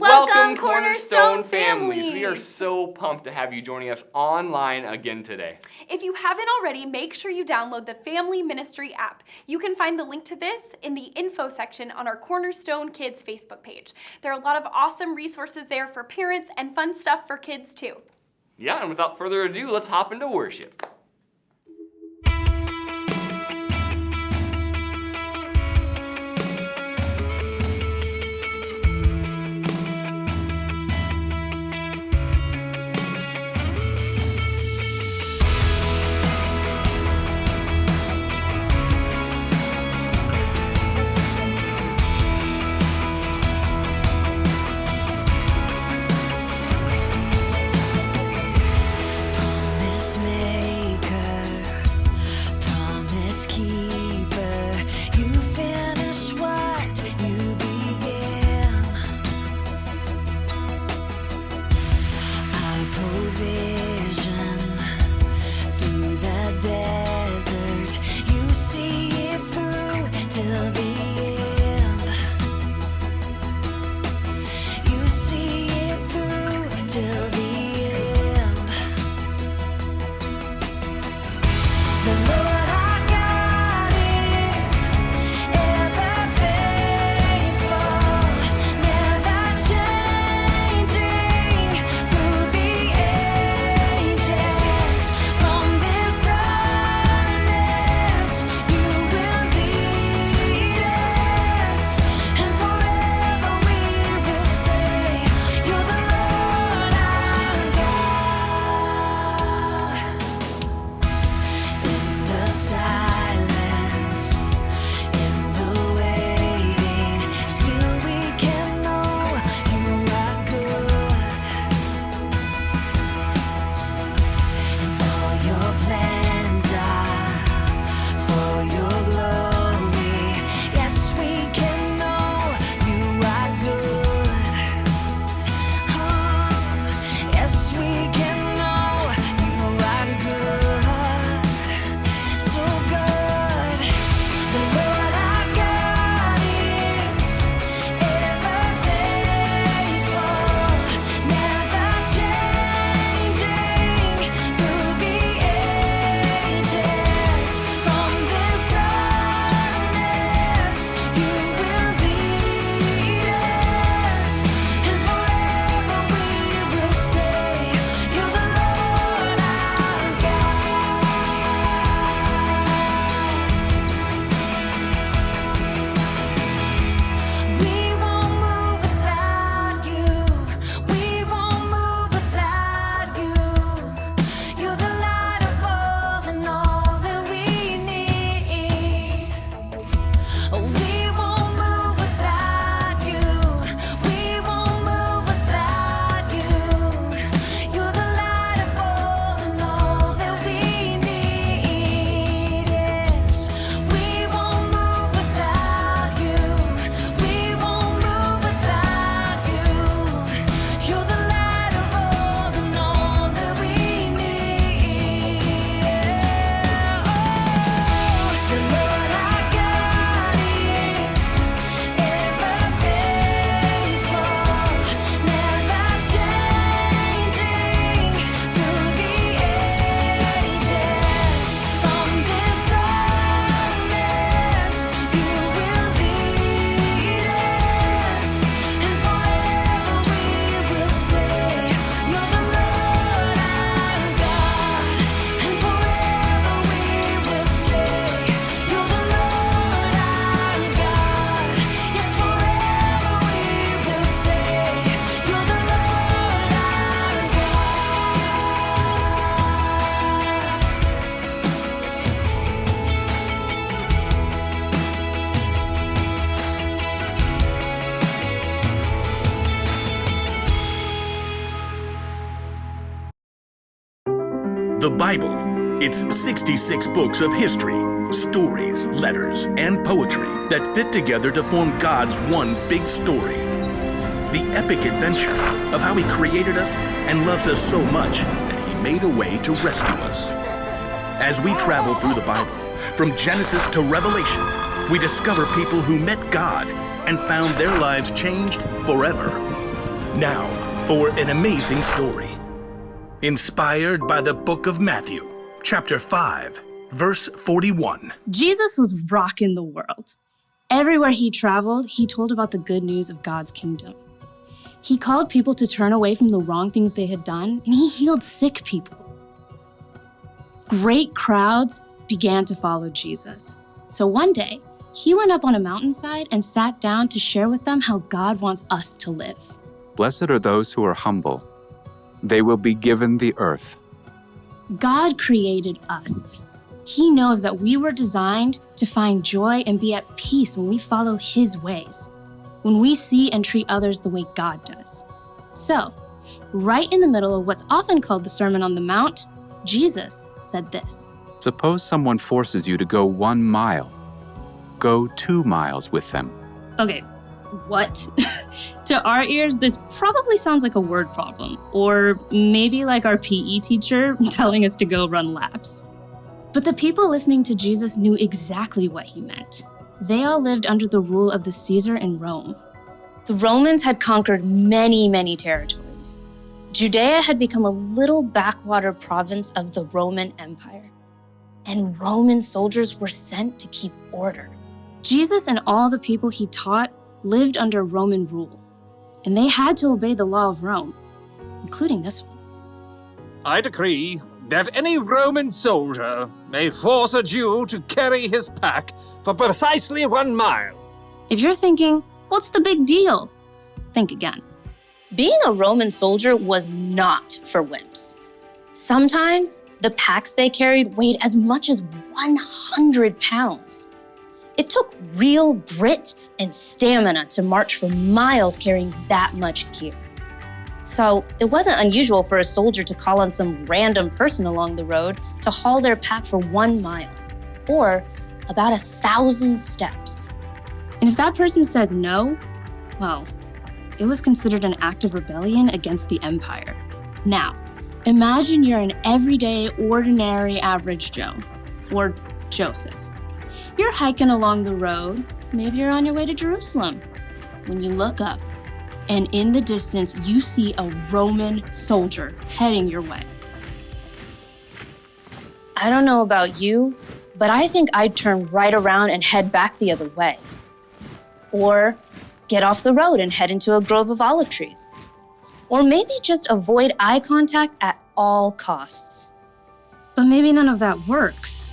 Welcome, Cornerstone families! We are so pumped to have you joining us online again today. If you haven't already, make sure you download the Family Ministry app. You can find the link to this in the info section on our Cornerstone Kids Facebook page. There are a lot of awesome resources there for parents and fun stuff for kids too. Yeah, and without further ado, let's hop into worship. The Bible. It's 66 books of history, stories, letters, and poetry that fit together to form God's one big story. The epic adventure of how He created us and loves us so much that He made a way to rescue us. As we travel through the Bible, from Genesis to Revelation, we discover people who met God and found their lives changed forever. Now, for an amazing story. Inspired by the book of Matthew, chapter 5, verse 41. Jesus was rocking the world. Everywhere he traveled, he told about the good news of God's kingdom. He called people to turn away from the wrong things they had done, and he healed sick people. Great crowds began to follow Jesus. So one day, he went up on a mountainside and sat down to share with them how God wants us to live. Blessed are those who are humble. They will be given the earth. God created us. He knows that we were designed to find joy and be at peace when we follow his ways, when we see and treat others the way God does. So, right in the middle of what's often called the Sermon on the Mount, Jesus said this. Suppose someone forces you to go 1 mile. Go 2 miles with them. Okay, what? To our ears, this probably sounds like a word problem, or maybe like our PE teacher telling us to go run laps. But the people listening to Jesus knew exactly what he meant. They all lived under the rule of the Caesar in Rome. The Romans had conquered many, many territories. Judea had become a little backwater province of the Roman Empire. And Roman soldiers were sent to keep order. Jesus and all the people he taught lived under Roman rule, and they had to obey the law of Rome, including this one. I decree that any Roman soldier may force a Jew to carry his pack for precisely 1 mile. If you're thinking, what's the big deal? Think again. Being a Roman soldier was not for wimps. Sometimes the packs they carried weighed as much as 100 pounds. It took real grit and stamina to march for miles carrying that much gear. So it wasn't unusual for a soldier to call on some random person along the road to haul their pack for 1 mile, or about 1,000 steps. And if that person says no, well, it was considered an act of rebellion against the empire. Now, imagine you're an everyday, ordinary, average Joe, or Joseph. You're hiking along the road, maybe you're on your way to Jerusalem, when you look up, and in the distance, you see a Roman soldier heading your way. I don't know about you, but I think I'd turn right around and head back the other way. Or get off the road and head into a grove of olive trees. Or maybe just avoid eye contact at all costs. But maybe none of that works.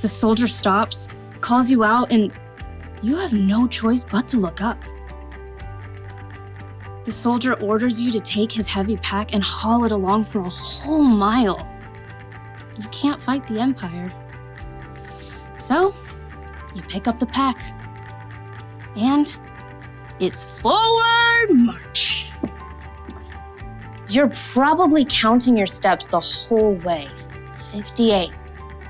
The soldier stops, calls you out, and you have no choice but to look up. The soldier orders you to take his heavy pack and haul it along for a whole mile. You can't fight the empire. So, you pick up the pack. And it's forward march. You're probably counting your steps the whole way. 58,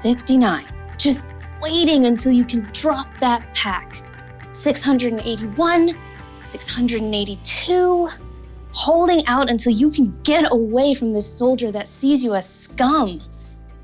59, just waiting until you can drop that pack. 681, 682, holding out until you can get away from this soldier that sees you as scum.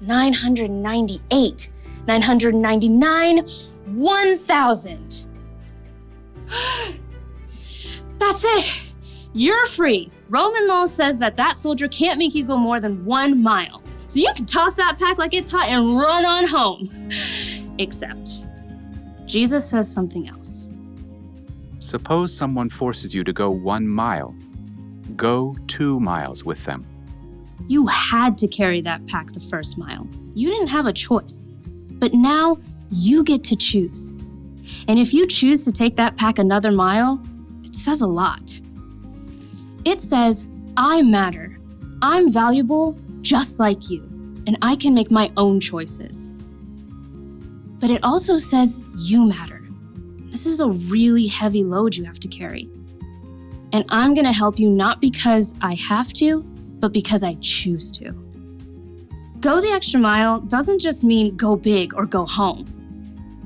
998, 999, 1,000. That's it. You're free. Roman law says that soldier can't make you go more than 1 mile. So you can toss that pack like it's hot and run on home. Except, Jesus says something else. Suppose someone forces you to go 1 mile. Go 2 miles with them. You had to carry that pack the first mile. You didn't have a choice. But now you get to choose. And if you choose to take that pack another mile, it says a lot. It says, I matter. I'm valuable just like you, and I can make my own choices. But it also says you matter. This is a really heavy load you have to carry. And I'm gonna help you not because I have to, but because I choose to. Go the extra mile doesn't just mean go big or go home.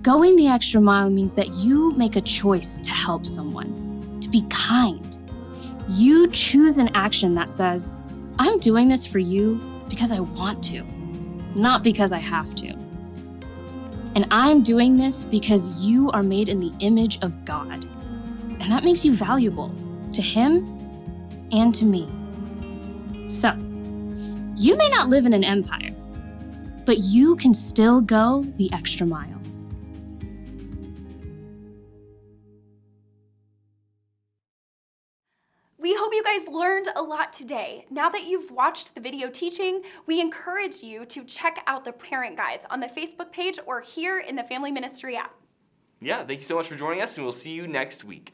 Going the extra mile means that you make a choice to help someone, to be kind. You choose an action that says, I'm doing this for you because I want to, not because I have to. And I'm doing this because you are made in the image of God. And that makes you valuable to Him and to me. So, you may not live in an empire, but you can still go the extra mile. We hope you guys learned a lot today. Now that you've watched the video teaching, we encourage you to check out the parent guides on the Facebook page or here in the Family Ministry app. Yeah, thank you so much for joining us, and we'll see you next week.